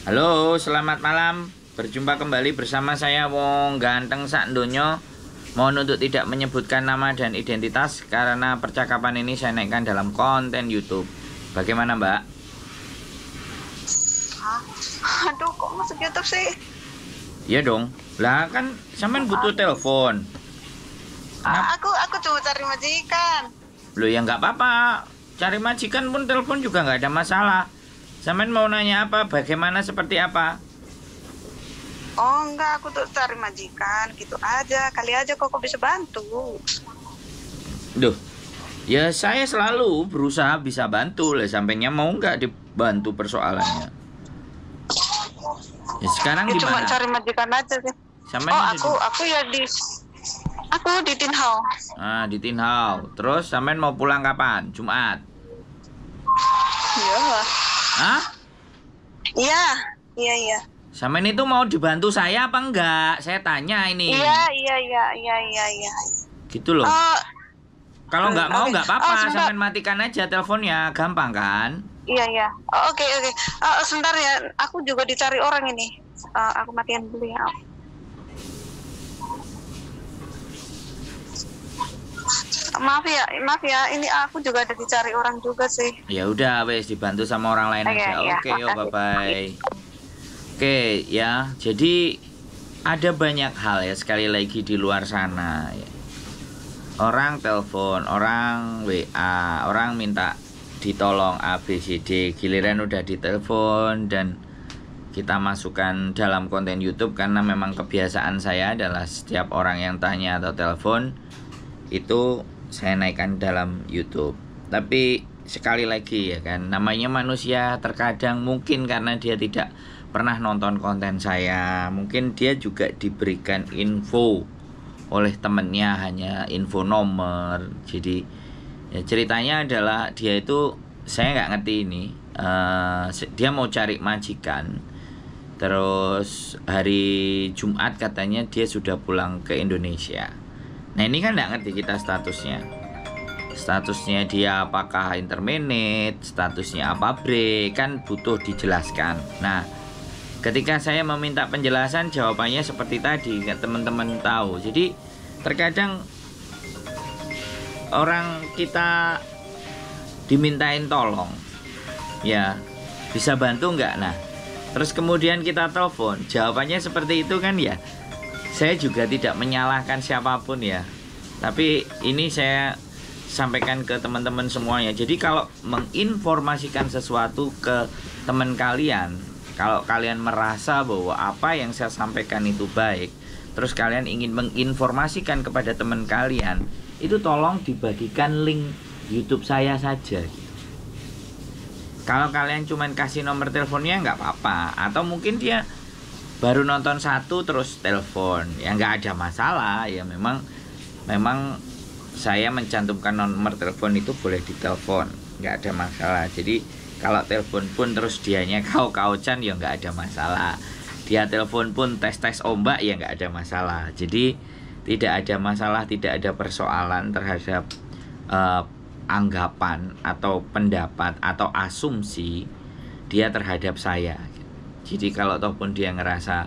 Halo, selamat malam. Berjumpa kembali bersama saya Wong Ganteng sak donya. Mohon untuk tidak menyebutkan nama dan identitas karena percakapan ini saya naikkan dalam konten YouTube. Bagaimana, Mbak? Hah? Aduh, kok masuk YouTube sih? Iya dong. Lah kan sampean butuh telepon. Aku cuma cari majikan. Loh ya nggak apa-apa. Cari majikan pun telepon juga nggak ada masalah. Sampean mau nanya apa? Bagaimana seperti apa? Oh enggak, aku tuh cari majikan gitu aja. Kali aja kok bisa bantu. Duh. Ya saya selalu berusaha bisa bantu. Lah sampainya mau nggak dibantu persoalannya? Ya sekarang Ya cuma gimana? cari majikan aja sih. Sampean Aku ya di Tinhau. Ah, di Tinhau. Terus sampean mau pulang kapan? Jumat. Iya. Hah? Iya. Sampean itu mau dibantu saya apa enggak? Saya tanya ini. Iya. Gitu loh. Oh, Kalau nggak mau oke. nggak apa-apa, Sebentar. sampean matikan aja teleponnya, gampang kan? Iya. Oh, oke. Sebentar ya, aku juga dicari orang ini. Aku matiin dulu ya. Maaf ya, ini aku juga ada dicari orang juga sih. Ya udah, wes dibantu sama orang lain Oke, aja. ya, Oke, yo makasih. bye bye. Oke, ya. Jadi ada banyak hal ya sekali lagi di luar sana ya. Orang telepon, orang WA, orang minta ditolong A B C D, giliran udah ditelepon dan kita masukkan dalam konten YouTube karena memang kebiasaan saya adalah setiap orang yang tanya atau telepon itu saya naikkan dalam YouTube. Tapi sekali lagi ya kan, namanya manusia terkadang mungkin karena dia tidak pernah nonton konten saya, mungkin dia juga diberikan info oleh temennya hanya info nomor. Jadi ya, ceritanya adalah dia itu saya nggak ngerti ini. Dia mau cari majikan. Terus hari Jumat katanya dia sudah pulang ke Indonesia. Nah ini kan nggak ngerti kita statusnya. Statusnya dia apakah interminate, statusnya apa break, kan butuh dijelaskan. Nah ketika saya meminta penjelasan jawabannya seperti tadi, teman-teman tahu. Jadi terkadang orang kita dimintain tolong, ya bisa bantu nggak? Nah terus kemudian kita telepon, jawabannya seperti itu kan ya. Saya juga tidak menyalahkan siapapun ya. Tapi ini saya sampaikan ke teman-teman semuanya. Jadi kalau menginformasikan sesuatu ke teman kalian, kalau kalian merasa bahwa apa yang saya sampaikan itu baik, terus kalian ingin menginformasikan kepada teman kalian, itu tolong dibagikan link YouTube saya saja. Kalau kalian cuman kasih nomor teleponnya nggak apa-apa. Atau mungkin dia baru nonton satu terus telepon, ya nggak ada masalah. Ya memang saya mencantumkan nomor telepon itu boleh ditelepon, nggak ada masalah. Jadi kalau telepon pun terus dianya kau-kaucan ya nggak ada masalah. Dia telepon pun tes ombak ya nggak ada masalah. Jadi tidak ada masalah, tidak ada persoalan terhadap anggapan atau pendapat atau asumsi dia terhadap saya. Jadi kalau ataupun dia ngerasa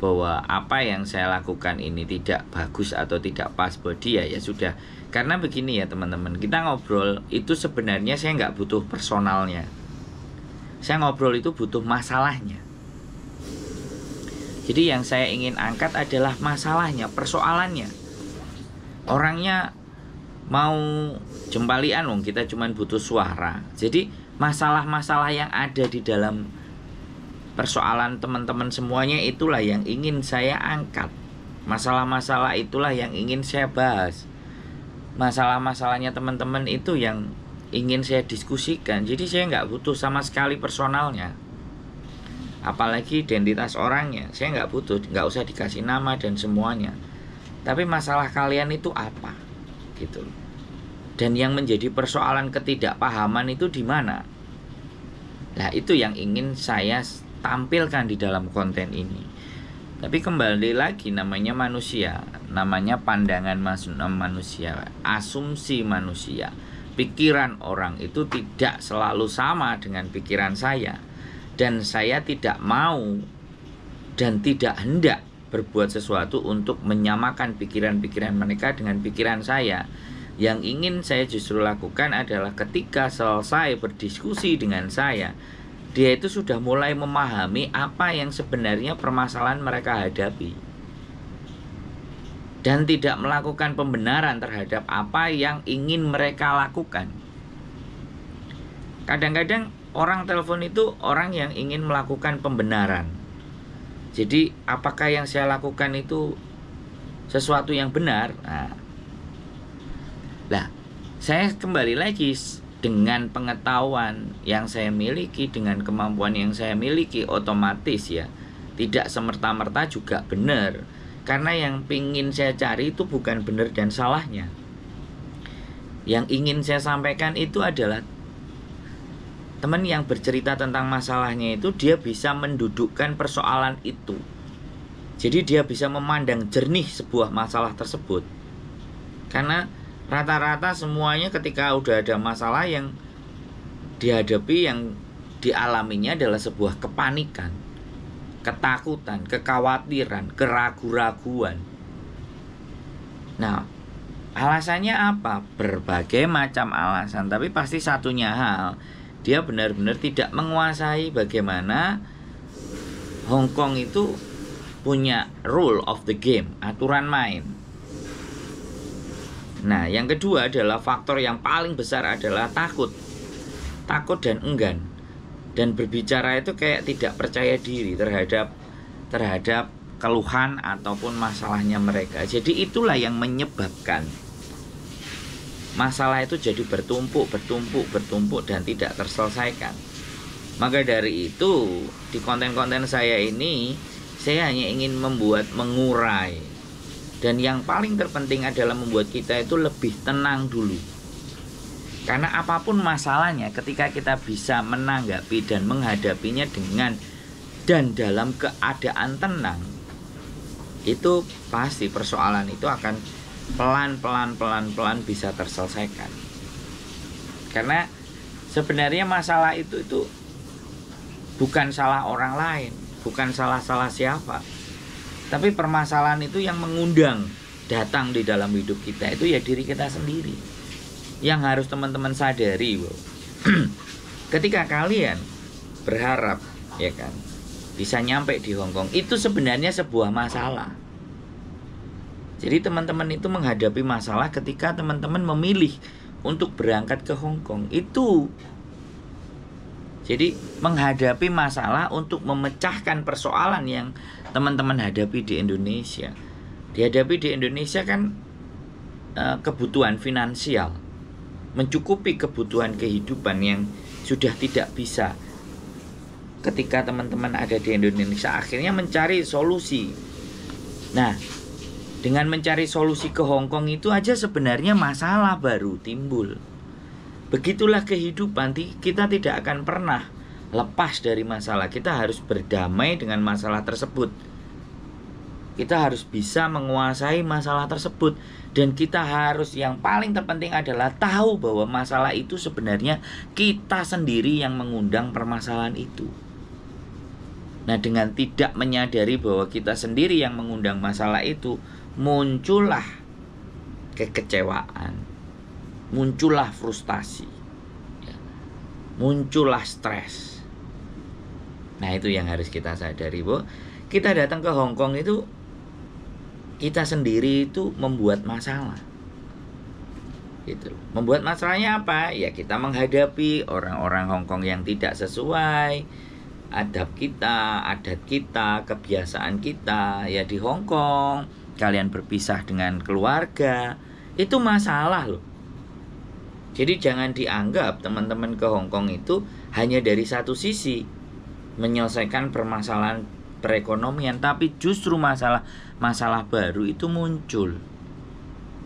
bahwa apa yang saya lakukan ini tidak bagus atau tidak pas buat dia, ya sudah. Karena begini ya teman-teman, kita ngobrol itu sebenarnya saya nggak butuh personalnya. Saya ngobrol itu butuh masalahnya. Jadi yang saya ingin angkat adalah masalahnya, persoalannya. Orangnya mau jempalian, kita cuma butuh suara. Jadi masalah-masalah yang ada di dalam persoalan teman-teman semuanya itulah yang ingin saya angkat. Masalah-masalah itulah yang ingin saya bahas. Masalah-masalahnya teman-teman itu yang ingin saya diskusikan. Jadi saya nggak butuh sama sekali personalnya, apalagi identitas orangnya. Saya nggak butuh, nggak usah dikasih nama dan semuanya. Tapi masalah kalian itu apa, gitu. Dan yang menjadi persoalan ketidakpahaman itu di mana? Nah itu yang ingin saya tampilkan di dalam konten ini. Tapi kembali lagi, namanya manusia, namanya pandangan manusia, asumsi manusia, pikiran orang itu tidak selalu sama dengan pikiran saya. dan saya tidak mau dan tidak hendak berbuat sesuatu untuk menyamakan pikiran-pikiran mereka dengan pikiran saya. Yang ingin saya justru lakukan adalah ketika selesai berdiskusi dengan saya, dia itu sudah mulai memahami apa yang sebenarnya permasalahan mereka hadapi, dan tidak melakukan pembenaran terhadap apa yang ingin mereka lakukan. Kadang-kadang orang telepon itu orang yang ingin melakukan pembenaran. Jadi apakah yang saya lakukan itu sesuatu yang benar? Nah, saya kembali lagi dengan pengetahuan yang saya miliki, dengan kemampuan yang saya miliki, otomatis ya tidak semerta-merta juga benar. Karena yang ingin saya cari itu bukan benar dan salahnya. Yang ingin saya sampaikan itu adalah teman yang bercerita tentang masalahnya itu dia bisa mendudukkan persoalan itu. Jadi dia bisa memandang jernih sebuah masalah tersebut. Karena rata-rata semuanya ketika udah ada masalah yang dihadapi, yang dialaminya adalah sebuah kepanikan, ketakutan, kekhawatiran, keraguan-raguan. Nah, alasannya apa? Berbagai macam alasan, tapi pasti satunya hal, dia benar-benar tidak menguasai bagaimana Hong Kong itu punya rule of the game, aturan main. Nah, yang kedua adalah faktor yang paling besar adalah takut dan enggan. Dan berbicara itu kayak tidak percaya diri terhadap keluhan ataupun masalahnya mereka. Jadi itulah yang menyebabkan masalah itu jadi bertumpuk dan tidak terselesaikan. Maka dari itu, di konten-konten saya ini, saya hanya ingin mengurai. Dan yang paling terpenting adalah membuat kita itu lebih tenang dulu. Karena apapun masalahnya, ketika kita bisa menanggapi dan menghadapinya dengan dan dalam keadaan tenang, itu pasti persoalan itu akan pelan-pelan bisa terselesaikan. Karena sebenarnya masalah itu bukan salah orang lain, bukan salah siapa. Tapi permasalahan itu yang mengundang datang di dalam hidup kita itu ya diri kita sendiri. Yang harus teman-teman sadari, ketika kalian berharap ya kan bisa nyampe di Hong Kong, itu sebenarnya sebuah masalah. Jadi teman-teman itu menghadapi masalah ketika teman-teman memilih untuk berangkat ke Hong Kong. Itu jadi menghadapi masalah untuk memecahkan persoalan yang teman-teman hadapi di Indonesia. Dihadapi di Indonesia kan kebutuhan finansial, mencukupi kebutuhan kehidupan yang sudah tidak bisa. Ketika teman-teman ada di Indonesia, akhirnya mencari solusi. Nah, dengan mencari solusi ke Hong Kong itu aja sebenarnya masalah baru timbul. Begitulah kehidupan, kita tidak akan pernah lepas dari masalah. Kita harus berdamai dengan masalah tersebut. Kita harus bisa menguasai masalah tersebut. Dan kita harus, yang paling terpenting adalah tahu bahwa masalah itu sebenarnya kita sendiri yang mengundang permasalahan itu. Nah, dengan tidak menyadari bahwa kita sendiri yang mengundang masalah itu, muncullah kekecewaan, muncullah frustasi, muncullah stres. Nah, itu yang harus kita sadari, bahwa kita datang ke Hong Kong itu kita sendiri itu membuat masalah. Gitu. Membuat masalahnya apa? Ya kita menghadapi orang-orang Hong Kong yang tidak sesuai adab kita, adat kita, kebiasaan kita. Ya di Hong Kong kalian berpisah dengan keluarga, itu masalah loh. Jadi jangan dianggap teman-teman ke Hong Kong itu hanya dari satu sisi, menyelesaikan permasalahan perekonomian, tapi justru masalah baru itu muncul.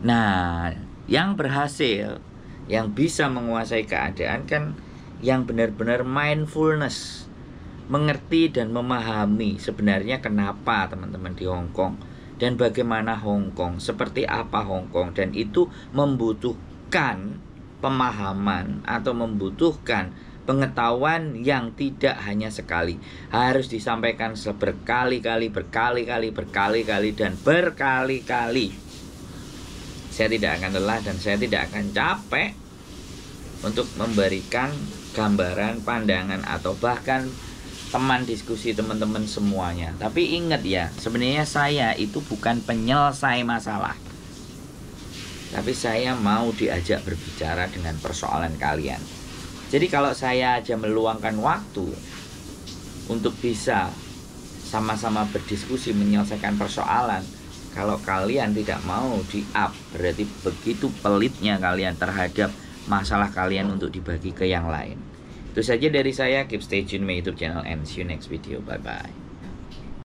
Nah, yang berhasil, yang bisa menguasai keadaan kan yang benar-benar mindfulness, mengerti dan memahami sebenarnya kenapa teman-teman di Hong Kong dan bagaimana Hong Kong, seperti apa Hong Kong, dan itu membutuhkan pemahaman atau membutuhkan pengetahuan yang tidak hanya sekali, harus disampaikan berkali-kali dan berkali-kali. Saya tidak akan lelah dan saya tidak akan capek untuk memberikan gambaran, pandangan, atau bahkan teman diskusi teman-teman semuanya. Tapi ingat ya, sebenarnya saya itu bukan penyelesai masalah, tapi saya mau diajak berbicara dengan persoalan kalian. Jadi kalau saya aja meluangkan waktu untuk bisa sama-sama berdiskusi menyelesaikan persoalan, kalau kalian tidak mau di-up, berarti begitu pelitnya kalian terhadap masalah kalian untuk dibagi ke yang lain. Itu saja dari saya. Keep stay tune my YouTube channel and see you next video. Bye bye.